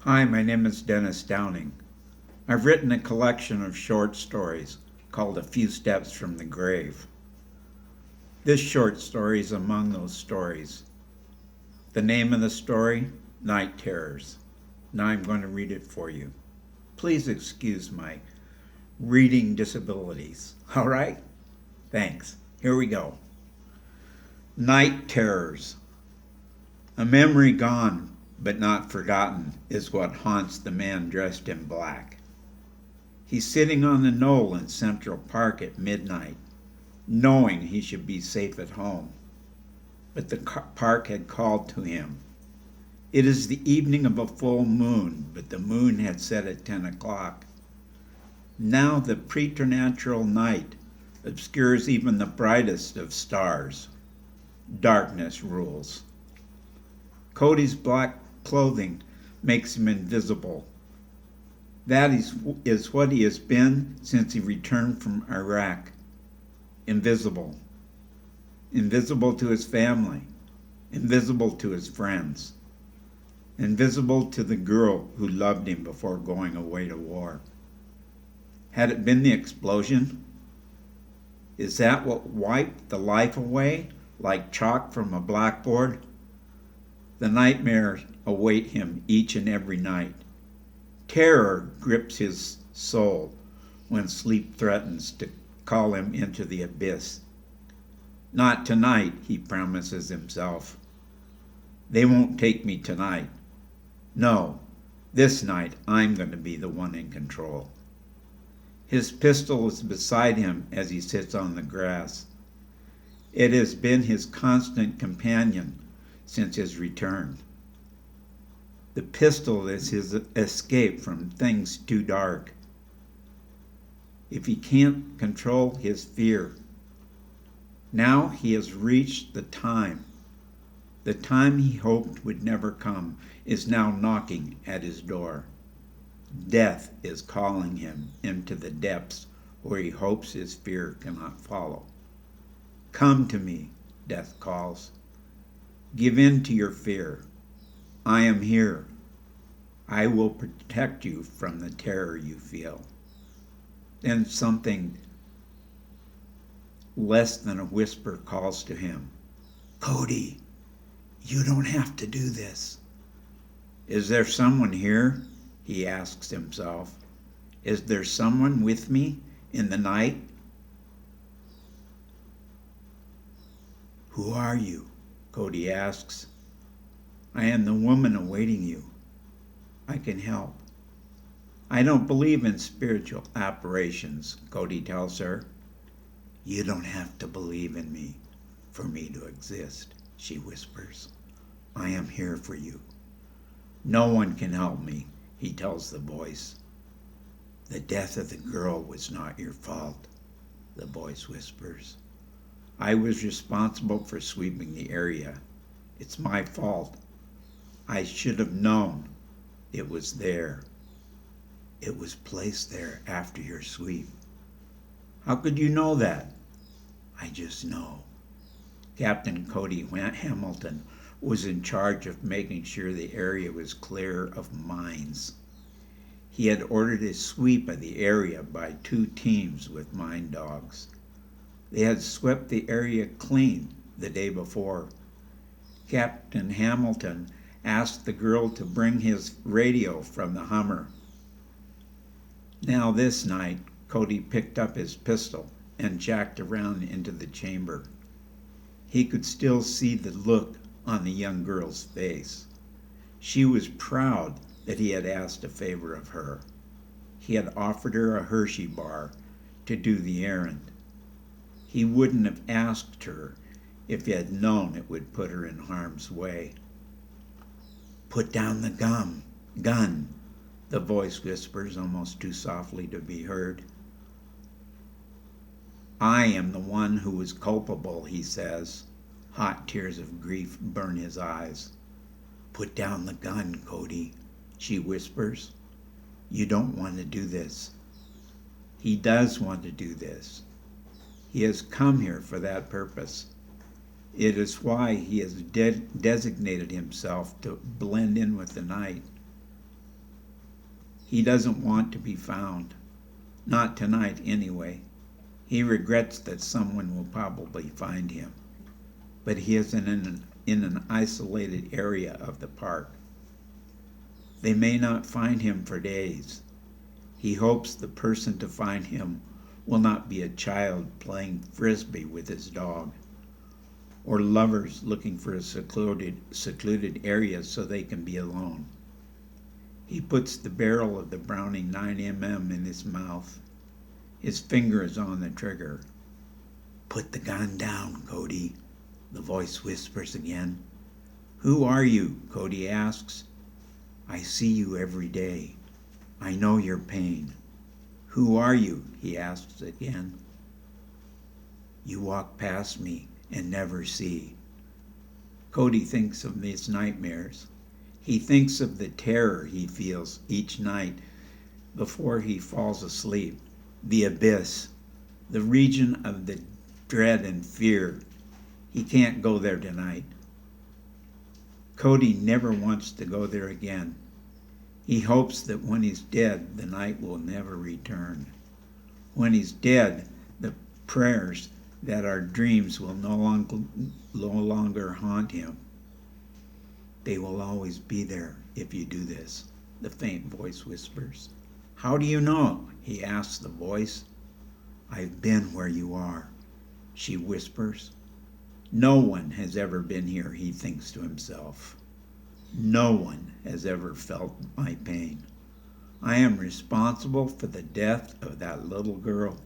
Hi, my name is Dennis Downing. I've written a collection of short stories called A Few Steps from the Grave. This short story is among those stories. The name of the story, Night Terrors. Now I'm going to read it for you. Please excuse my reading disabilities. All right? Thanks. Here we go. Night Terrors. A memory gone but not forgotten is what haunts the man dressed in black. He's sitting on the knoll in Central Park at midnight, knowing he should be safe at home. But the park had called to him. It is the evening of a full moon, but the moon had set at 10 o'clock. Now the preternatural night obscures even the brightest of stars. Darkness rules. Cody's black clothing makes him invisible. That is what he has been since he returned from Iraq. Invisible. Invisible to his family. Invisible to his friends. Invisible to the girl who loved him before going away to war. Had it been the explosion? Is that what wiped the life away, like chalk from a blackboard? The nightmares await him each and every night. Terror grips his soul when sleep threatens to call him into the abyss. Not tonight, he promises himself. They won't take me tonight. No, this night I'm going to be the one in control. His pistol is beside him as he sits on the grass. It has been his constant companion since his return. The pistol is his escape from things too dark. If he can't control his fear, now he has reached the time. The time he hoped would never come is now knocking at his door. Death is calling him into the depths where he hopes his fear cannot follow. Come to me, death calls. Give in to your fear. I am here. I will protect you from the terror you feel. Then something less than a whisper calls to him. Cody, you don't have to do this. Is there someone here? He asks himself. Is there someone with me in the night? Who are you? Cody asks. I am the woman awaiting you. I can help. I don't believe in spiritual apparitions, Cody tells her. You don't have to believe in me for me to exist, she whispers. I am here for you. No one can help me, he tells the voice. The death of the girl was not your fault, the voice whispers. I was responsible for sweeping the area. It's my fault. I should have known it was there. It was placed there after your sweep. How could you know that? I just know. Captain Cody Hamilton was in charge of making sure the area was clear of mines. He had ordered a sweep of the area by 2 teams with mine dogs. They had swept the area clean the day before. Captain Hamilton asked the girl to bring his radio from the Hummer. Now this night, Cody picked up his pistol and jacked around into the chamber. He could still see the look on the young girl's face. She was proud that he had asked a favor of her. He had offered her a Hershey bar to do the errand. He wouldn't have asked her if he had known it would put her in harm's way. Put down the gun, the voice whispers almost too softly to be heard. I am the one who was culpable, he says. Hot tears of grief burn his eyes. Put down the gun, Cody, she whispers. You don't want to do this. He does want to do this. He has come here for that purpose. It is why he has designated himself to blend in with the night. He doesn't want to be found. Not tonight, anyway. He regrets that someone will probably find him. But he is in an isolated area of the park. They may not find him for days. He hopes the person to find him will not be a child playing frisbee with his dog, or lovers looking for a secluded area so they can be alone. He puts the barrel of the Browning 9mm in his mouth. His finger is on the trigger. "Put the gun down, Cody," the voice whispers again. "Who are you?" Cody asks. "I see you every day. I know your pain." "Who are you?" he asks again. "You walk past me and never see." Cody thinks of these nightmares. He thinks of the terror he feels each night before he falls asleep. The abyss, the region of the dread and fear. He can't go there tonight. Cody never wants to go there again. He hopes that when he's dead, the night will never return. When he's dead, the prayers that are dreams will no longer haunt him. "They will always be there if you do this," the faint voice whispers. "How do you know?" he asks the voice. "I've been where you are," she whispers. "No one has ever been here," he thinks to himself. "No one has ever felt my pain. I am responsible for the death of that little girl.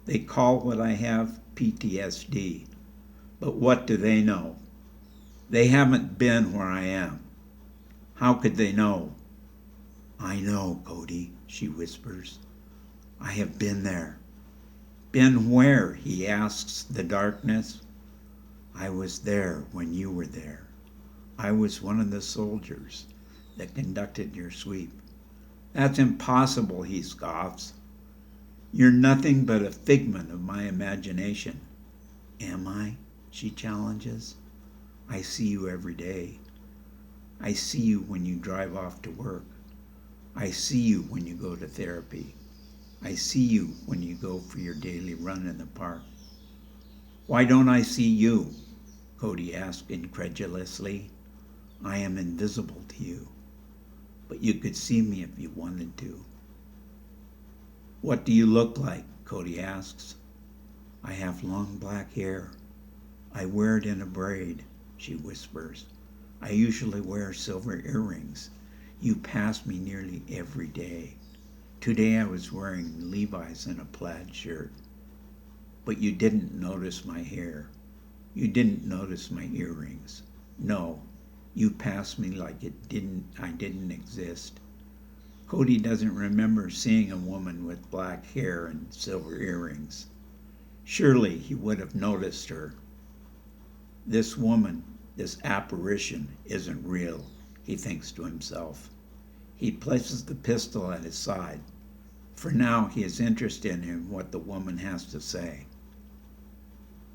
They call what I have PTSD, but what do they know? They haven't been where I am. How could they know?" "I know, Cody," she whispers. "I have been there." "Been where?" he asks the darkness. "I was there when you were there. I was one of the soldiers that conducted your sweep." "That's impossible," he scoffs. "You're nothing but a figment of my imagination." "Am I?" she challenges. "I see you every day. I see you when you drive off to work. I see you when you go to therapy. I see you when you go for your daily run in the park." "Why don't I see you?" Cody asks incredulously. "I am invisible to you, but you could see me if you wanted to." "What do you look like?" Cody asks. "I have long black hair. I wear it in a braid," she whispers. "I usually wear silver earrings. You pass me nearly every day. Today I was wearing Levi's and a plaid shirt. But you didn't notice my hair. You didn't notice my earrings. No, you passed me like I didn't exist." Cody doesn't remember seeing a woman with black hair and silver earrings. Surely he would have noticed her. This woman, this apparition, isn't real, he thinks to himself. He places the pistol at his side. For now he is interested in what the woman has to say.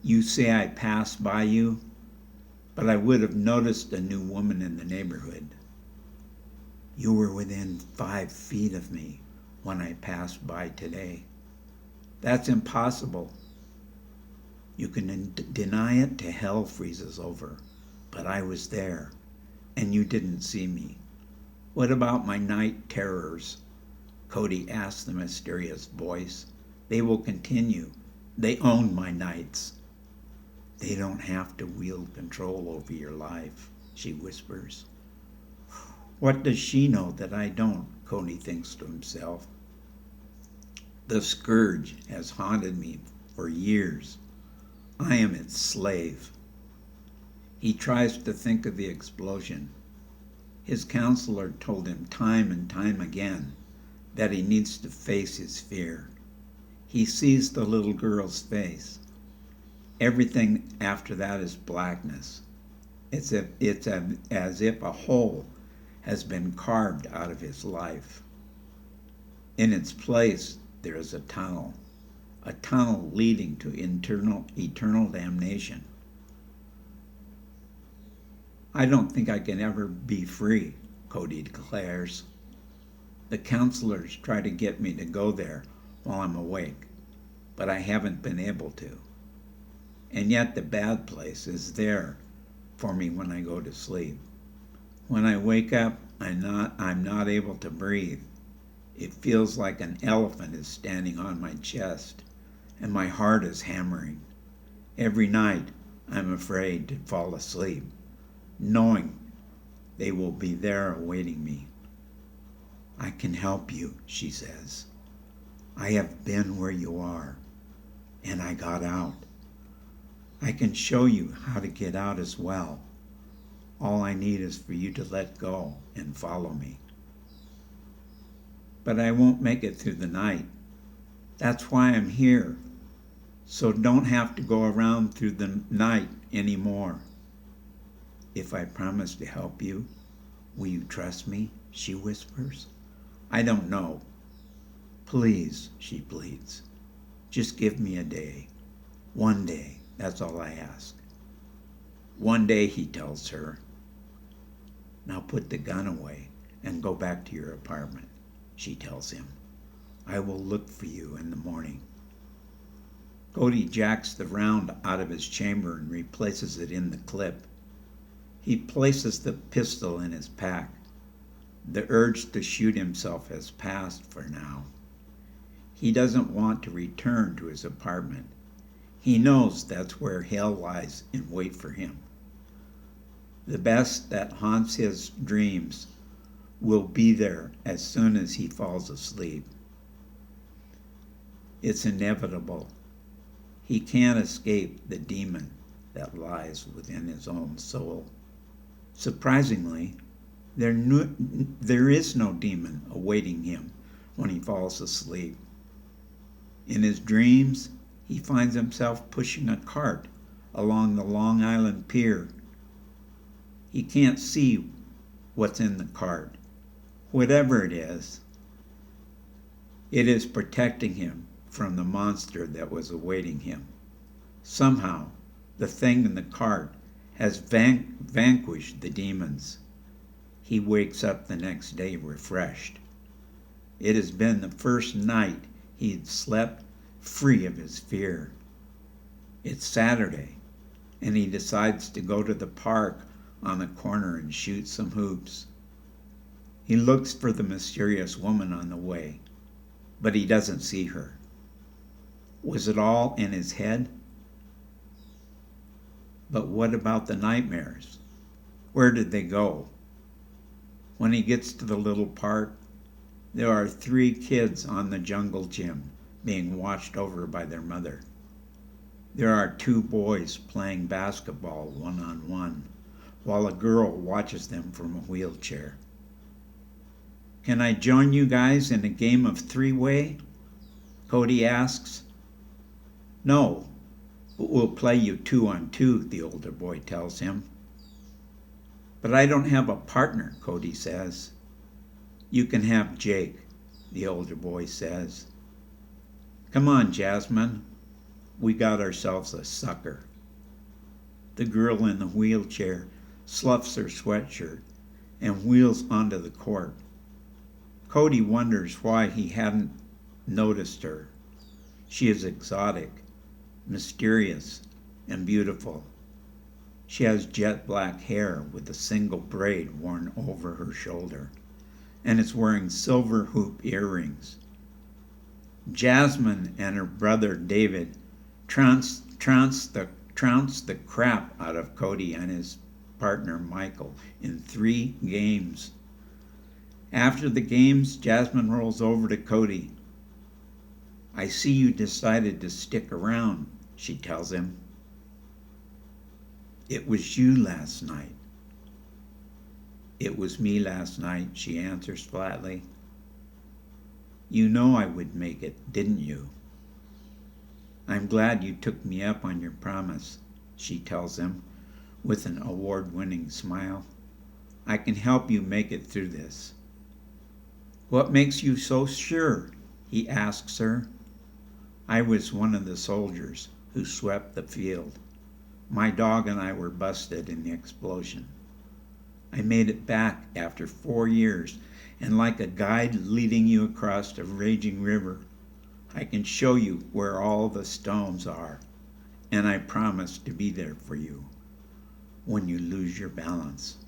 "You say I passed by you, but I would have noticed a new woman in the neighborhood. You were within 5 feet of me when I passed by today." "That's impossible." "You can deny it till hell freezes over, but I was there, and you didn't see me." "What about my night terrors?" Cody asks the mysterious voice. "They will continue. They own my nights." "They don't have to wield control over your life," she whispers. What does she know that I don't? Cody thinks to himself. The scourge has haunted me for years. I am its slave. He tries to think of the explosion. His counselor told him time and time again that he needs to face his fear. He sees the little girl's face. Everything after that is blackness. It's as if a hole has been carved out of his life. In its place, there is a tunnel leading to eternal damnation. I don't think I can ever be free, Cody declares. The counselors try to get me to go there while I'm awake, but I haven't been able to. And yet the bad place is there for me when I go to sleep. When I wake up, I'm not able to breathe. It feels like an elephant is standing on my chest, and my heart is hammering. Every night, I'm afraid to fall asleep, knowing they will be there awaiting me. I can help you, she says. I have been where you are, and I got out. I can show you how to get out as well. All I need is for you to let go and follow me. But I won't make it through the night. That's why I'm here, so don't have to go around through the night anymore. If I promise to help you, will you trust me? She whispers. I don't know. Please, she pleads. Just give me a day. One day, that's all I ask. One day, he tells her. Now put the gun away and go back to your apartment, she tells him. I will look for you in the morning. Cody jacks the round out of his chamber and replaces it in the clip. He places the pistol in his pack. The urge to shoot himself has passed for now. He doesn't want to return to his apartment. He knows that's where hell lies in wait for him. The best that haunts his dreams will be there as soon as he falls asleep. It's inevitable. He can't escape the demon that lies within his own soul. Surprisingly, there is no demon awaiting him when he falls asleep. In his dreams, he finds himself pushing a cart along the Long Island Pier. He can't see what's in the cart. Whatever it is protecting him from the monster that was awaiting him. Somehow, the thing in the cart has vanquished the demons. He wakes up the next day refreshed. It has been the first night he'd slept free of his fear. It's Saturday, and he decides to go to the park on the corner and shoot some hoops. He looks for the mysterious woman on the way, but he doesn't see her. Was it all in his head? But what about the nightmares? Where did they go? When he gets to the little park, there are 3 kids on the jungle gym being watched over by their mother. There are 2 boys playing basketball one-on-one, while a girl watches them from a wheelchair. Can I join you guys in a game of 3-way? Cody asks. No, but we'll play you 2-on-2, the older boy tells him. But I don't have a partner, Cody says. You can have Jake, the older boy says. Come on, Jasmine. We got ourselves a sucker. The girl in the wheelchair sloughs her sweatshirt and wheels onto the court. Cody wonders why he hadn't noticed her. She is exotic, mysterious, and beautiful. She has jet black hair with a single braid worn over her shoulder, and is wearing silver hoop earrings. Jasmine and her brother David trounce the crap out of Cody and his partner Michael in 3 games. After the games, Jasmine rolls over to Cody. I see you decided to stick around, she tells him. It was you last night. It was me last night, she answers flatly. You know I would make it, didn't you? I'm glad you took me up on your promise, she tells him with an award-winning smile. I can help you make it through this. What makes you so sure? He asks her. I was one of the soldiers who swept the field. My dog and I were busted in the explosion. I made it back after 4 years And like a guide leading you across a raging river, I can show you where all the stones are, and I promise to be there for you when you lose your balance.